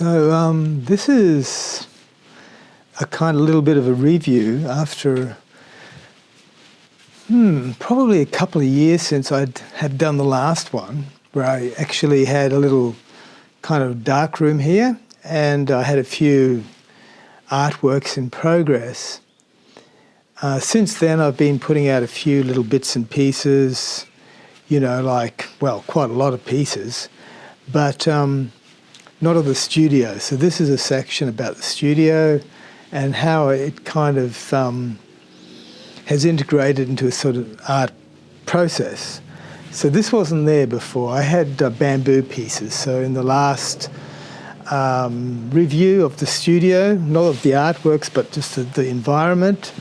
This is a kind of little bit of a review after probably a couple of years since I had done the last one, where I actually had a little kind of dark room here and I had a few artworks in progress. Since then I've been putting out a few little bits and pieces, quite a lot of pieces, but not of the studio. So this is a section about the studio and how it kind of has integrated into a sort of art process. So this wasn't there before. I had bamboo pieces. So in the last review of the studio, not of the artworks, but just the environment,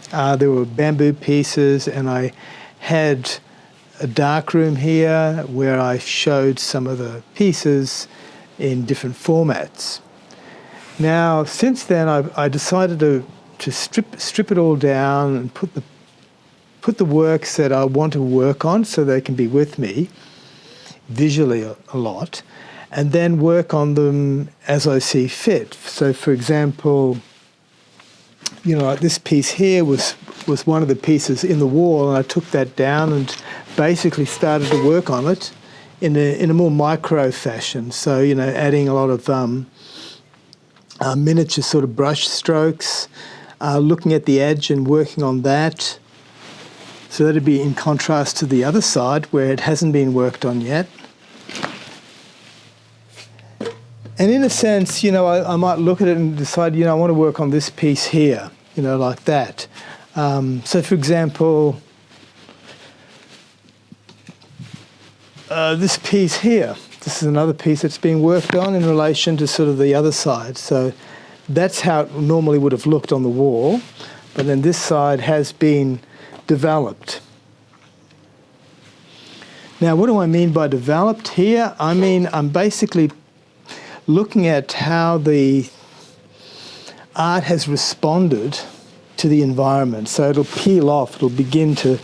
there were bamboo pieces, and I had a dark room here where I showed some of the pieces in different formats. Now, since then, I decided to strip it all down and put the works that I want to work on so they can be with me visually a lot, and then work on them as I see fit. So, for example, this piece here was one of the pieces in the wall, and I took that down and basically started to work on it in a more micro fashion. So, adding a lot of miniature sort of brush strokes, looking at the edge and working on that. So that'd be in contrast to the other side where it hasn't been worked on yet. And in a sense, I might look at it and decide, I want to work on this piece here, like that. So for example, this piece here, this is another piece that's being worked on in relation to sort of the other side. So that's how it normally would have looked on the wall, but then this side has been developed. Now, what do I mean by developed here? I mean, I'm basically looking at how the art has responded to the environment. So it'll peel off, it'll begin to,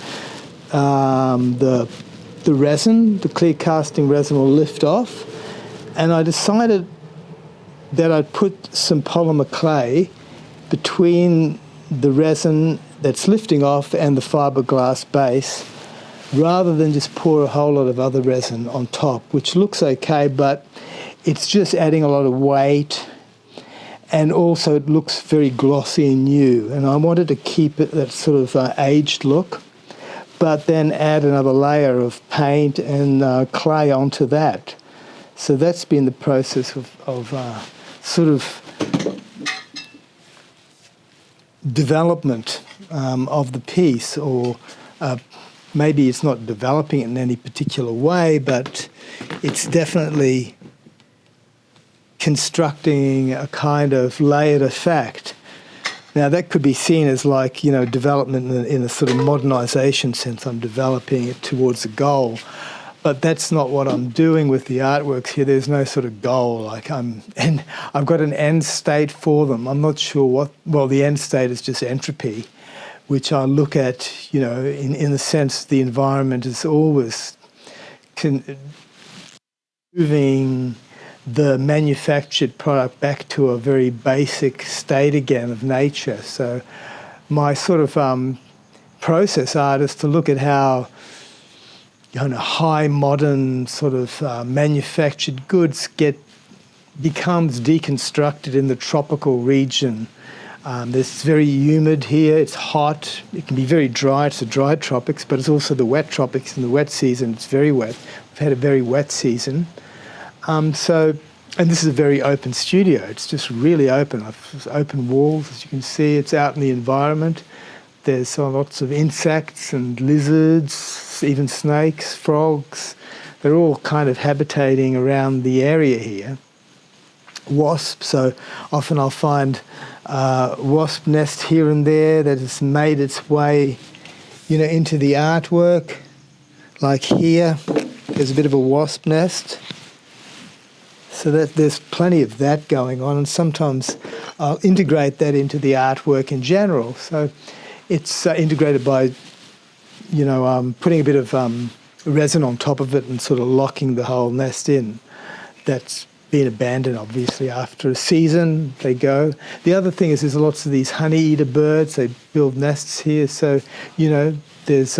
the resin, the clear casting resin will lift off, and I decided that I'd put some polymer clay between the resin that's lifting off and the fiberglass base, rather than just pour a whole lot of other resin on top, which looks okay, but it's just adding a lot of weight, and also it looks very glossy and new. And I wanted to keep it that sort of aged look, but then add another layer of paint and clay onto that. So that's been the process of sort of development of the piece, or maybe it's not developing it in any particular way, but it's definitely constructing a kind of layered effect. Now that could be seen as like, development in a sort of modernisation sense. I'm developing it towards a goal. But that's not what I'm doing with the artworks here. There's no sort of goal. And I've got an end state for them. I'm not sure what. Well, the end state is just entropy, which I look at. In the sense the environment is always moving the manufactured product back to a very basic state again of nature. So my sort of process art is to look at how high modern sort of manufactured goods becomes deconstructed in the tropical region. It's very humid here, it's hot, it can be very dry, it's the dry tropics, but it's also the wet tropics. In the wet season it's very wet. We've had a very wet season. And this is a very open studio. It's just really open. I've open walls, as you can see. It's out in the environment. There's lots of insects and lizards, even snakes, frogs. They're all kind of habitating around the area here. Wasps, so often I'll find a wasp nest here and there that has made its way, into the artwork. Like here, there's a bit of a wasp nest. So that there's plenty of that going on, and sometimes I'll integrate that into the artwork in general. So it's integrated by, putting a bit of resin on top of it and sort of locking the whole nest in. That's been abandoned, obviously. After a season, they go. The other thing is there's lots of these honey-eater birds. They build nests here. So, you know, there's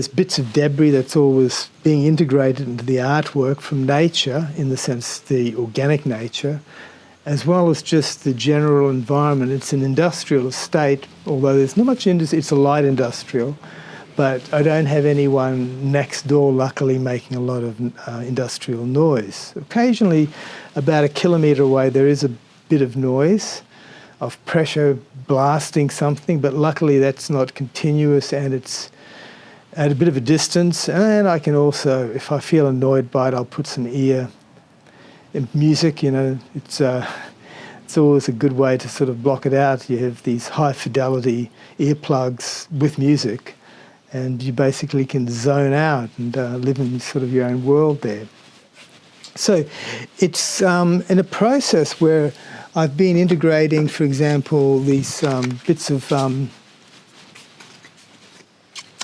bits of debris that's always being integrated into the artwork from nature, in the sense the organic nature, as well as just the general environment. It's an industrial estate, although there's not much industry. It's a light industrial, but I don't have anyone next door, luckily, making a lot of industrial noise. Occasionally, about a kilometre away, there is a bit of noise of pressure blasting something, but luckily that's not continuous and it's at a bit of a distance. And I can also, if I feel annoyed by it, I'll put some ear in music. You know, it's always a good way to sort of block it out. You have these high fidelity earplugs with music, and you basically can zone out and live in sort of your own world there. So it's in a process where I've been integrating, for example, these bits of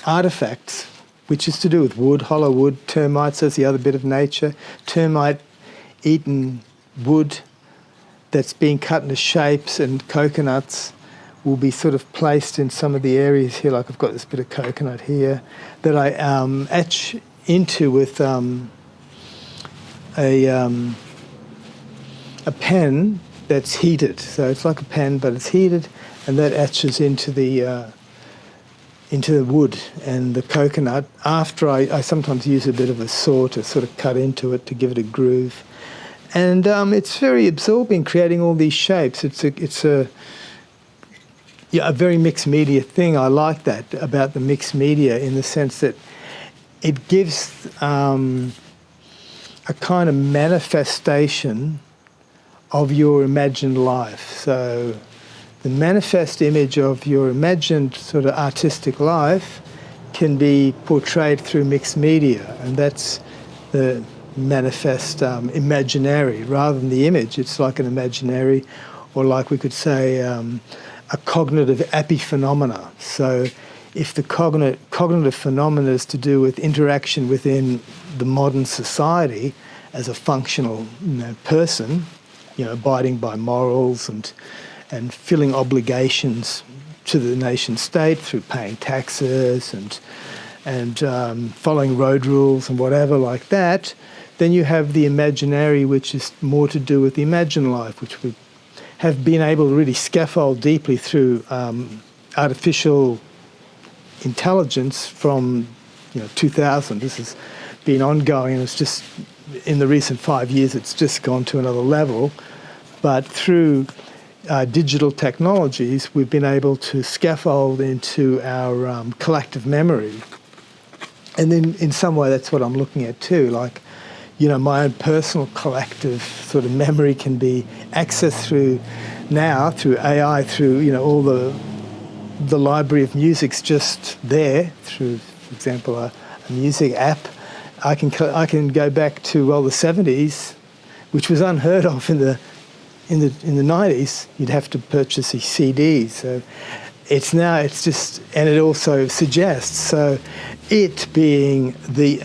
artifacts, which is to do with wood, hollow wood, termites. That's the other bit of nature. Termite-eaten wood that's being cut into shapes, and coconuts will be sort of placed in some of the areas here. Like I've got this bit of coconut here that I etch into with a pen that's heated. So it's like a pen, but it's heated, and that etches into the wood and the coconut. After I sometimes use a bit of a saw to sort of cut into it to give it a groove. And it's very absorbing, creating all these shapes. It's a very mixed media thing. I like that about the mixed media, in the sense that it gives a kind of manifestation of your imagined life. So the manifest image of your imagined sort of artistic life can be portrayed through mixed media, and that's the manifest imaginary. Rather than the image, it's like an imaginary, or like we could say a cognitive epiphenomena. So if the cognitive phenomena is to do with interaction within the modern society as a functional person, abiding by morals and filling obligations to the nation state through paying taxes and following road rules and whatever like that, then you have the imaginary, which is more to do with the imagined life, which we have been able to really scaffold deeply through artificial intelligence from 2000. This has been ongoing, and it's just in the recent 5 years it's just gone to another level. But through digital technologies, we've been able to scaffold into our collective memory. And then in some way that's what I'm looking at too. Like, my own personal collective sort of memory can be accessed through AI, through, all the library of music's just there through, for example, a music app. I can go back to, the 70s, which was unheard of in the 90s. You'd have to purchase a CD. So it's just, and it also suggests, so it being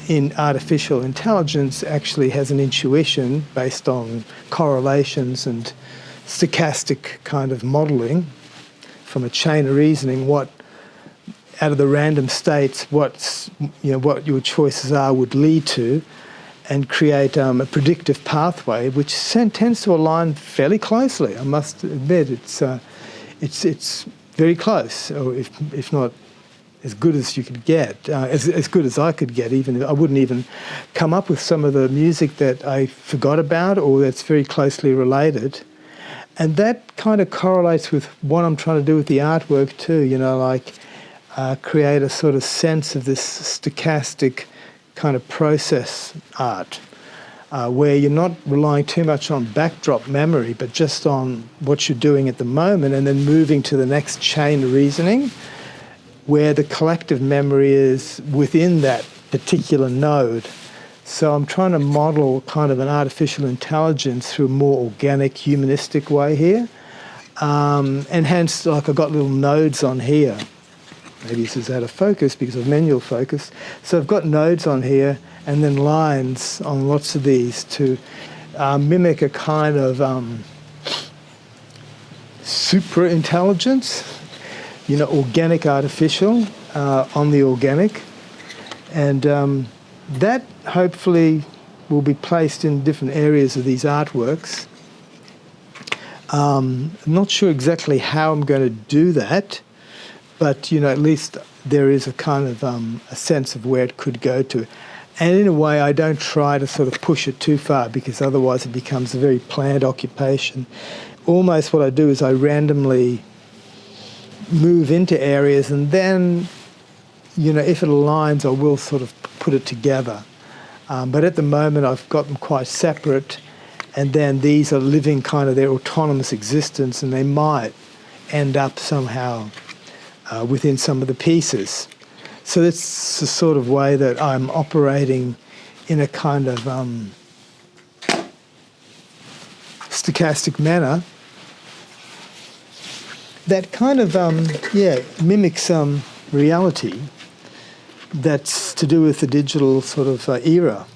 in artificial intelligence actually has an intuition based on correlations and stochastic kind of modelling from a chain of reasoning, what out of the random states, what your choices are would lead to, and create a predictive pathway, which tends to align fairly closely. I must admit, it's very close, or if not as good as you could get, as good as I could get. Even I wouldn't even come up with some of the music that I forgot about, or that's very closely related. And that kind of correlates with what I'm trying to do with the artwork too. Create a sort of sense of this stochastic kind of process art, where you're not relying too much on backdrop memory, but just on what you're doing at the moment, and then moving to the next chain of reasoning, where the collective memory is within that particular node. So I'm trying to model kind of an artificial intelligence through a more organic, humanistic way here. And hence, I've got little nodes on here. Maybe this is out of focus because of manual focus. So I've got nodes on here, and then lines on lots of these to mimic a kind of super intelligence, organic artificial on the organic. And that hopefully will be placed in different areas of these artworks. I'm not sure exactly how I'm going to do that, but at least there is a kind of a sense of where it could go to. And in a way, I don't try to sort of push it too far, because otherwise it becomes a very planned occupation. Almost what I do is I randomly move into areas, and then, if it aligns, I will sort of put it together. But at the moment, I've got them quite separate, and then these are living kind of their autonomous existence, and they might end up somehow within some of the pieces. So that's the sort of way that I'm operating in a kind of stochastic manner that kind of, mimics reality that's to do with the digital sort of era.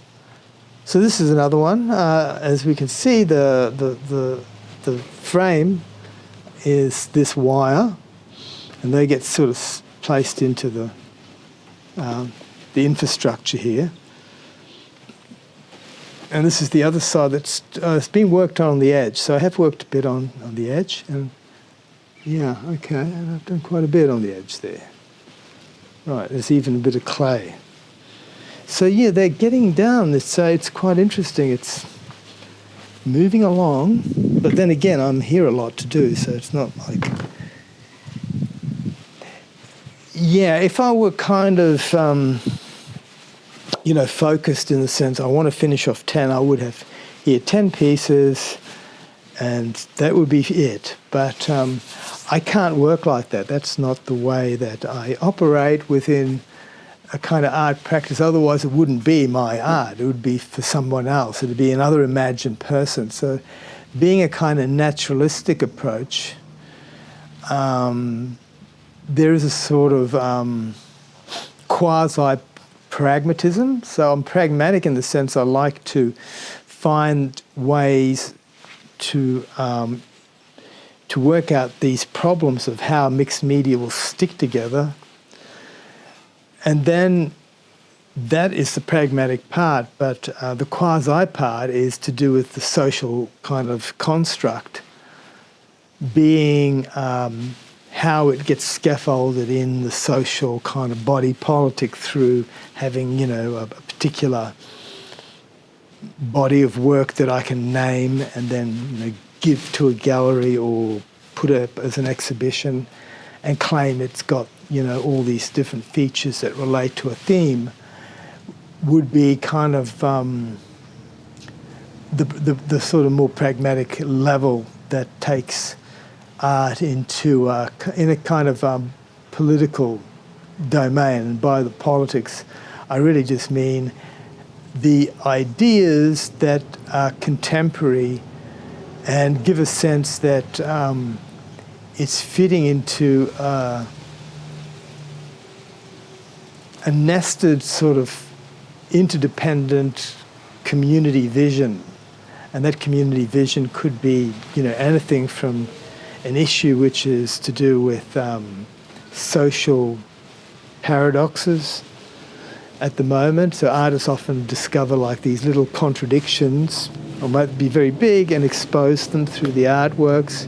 So this is another one. As we can see, the frame is this wire, and they get sort of placed into the infrastructure here. And this is the other side that's it's been worked on the edge. So I have worked a bit on the edge, and yeah, okay, and I've done quite a bit on the edge there. Right, there's even a bit of clay. So yeah, they're getting down. It's quite interesting. It's moving along, but then again, I'm here a lot to do, so it's not like... Yeah, if I were kind of, focused in the sense I want to finish off 10, I would have here 10 pieces, and that would be it. But I can't work like that. That's not the way that I operate within a kind of art practice. Otherwise, it wouldn't be my art. It would be for someone else. It would be another imagined person. So being a kind of naturalistic approach, there is a sort of quasi-pragmatism. So I'm pragmatic in the sense I like to find ways to work out these problems of how mixed media will stick together. And then that is the pragmatic part, but the quasi part is to do with the social kind of construct, being how it gets scaffolded in the social kind of body politic through having, a particular body of work that I can name and then give to a gallery or put up as an exhibition and claim it's got, all these different features that relate to a theme, would be kind of the sort of more pragmatic level that takes art into in a kind of political domain. And by the politics, I really just mean the ideas that are contemporary and give a sense that it's fitting into a nested sort of interdependent community vision. And that community vision could be, anything from an issue which is to do with social paradoxes at the moment. So artists often discover like these little contradictions, or might be very big, and expose them through the artworks.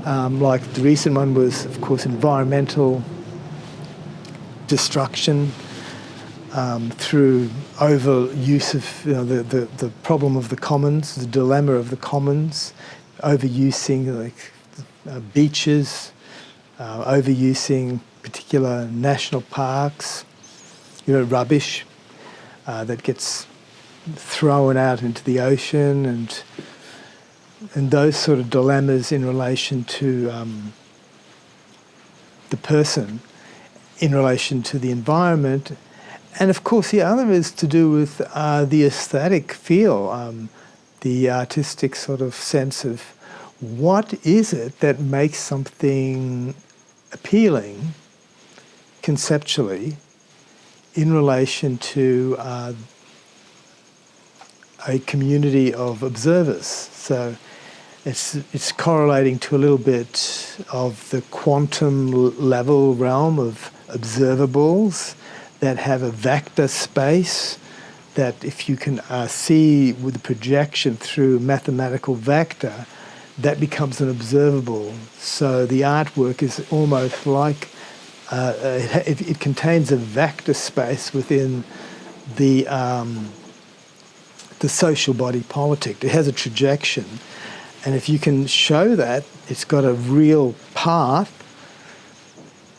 Like the recent one was, of course, environmental destruction through overuse of the problem of the commons, the dilemma of the commons, overusing like beaches, overusing particular national parks, rubbish that gets thrown out into the ocean, and those sort of dilemmas in relation to the person, in relation to the environment. And of course the other is to do with the aesthetic feel, the artistic sort of sense of what is it that makes something appealing conceptually in relation to a community of observers. So it's correlating to a little bit of the quantum level realm of observables that have a vector space that if you can see with the projection through mathematical vector, that becomes an observable. So the artwork is almost like it contains a vector space within the social body politic. It has a projection, and if you can show that it's got a real path,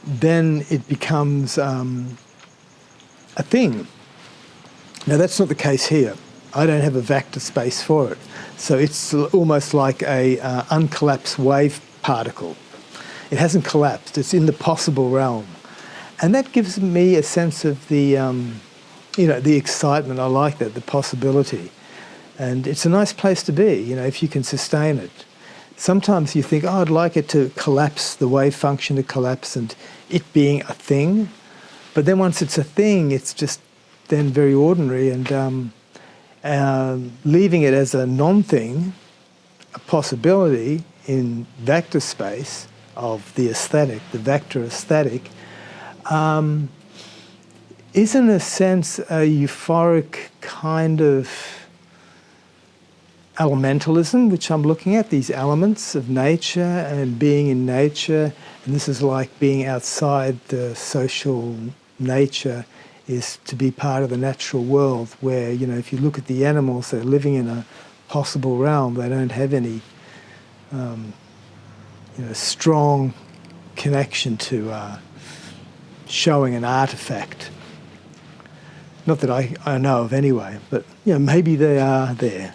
then it becomes a thing. Now that's not the case here. I don't have a vector space for it. So it's almost like a uncollapsed wave particle. It hasn't collapsed. It's in the possible realm. And that gives me a sense of the, the excitement. I like that, the possibility. And it's a nice place to be, if you can sustain it. Sometimes you think, I'd like it to collapse, the wave function to collapse and it being a thing. But then once it's a thing, it's just then very ordinary, and leaving it as a non-thing, a possibility in vector space of the aesthetic, the vector aesthetic, is in a sense a euphoric kind of elementalism, which I'm looking at, these elements of nature and being in nature. And this is like being outside the social nature, is to be part of the natural world where, if you look at the animals, they're living in a possible realm. They don't have any, strong connection to showing an artifact. Not that I know of anyway, but, maybe they are there.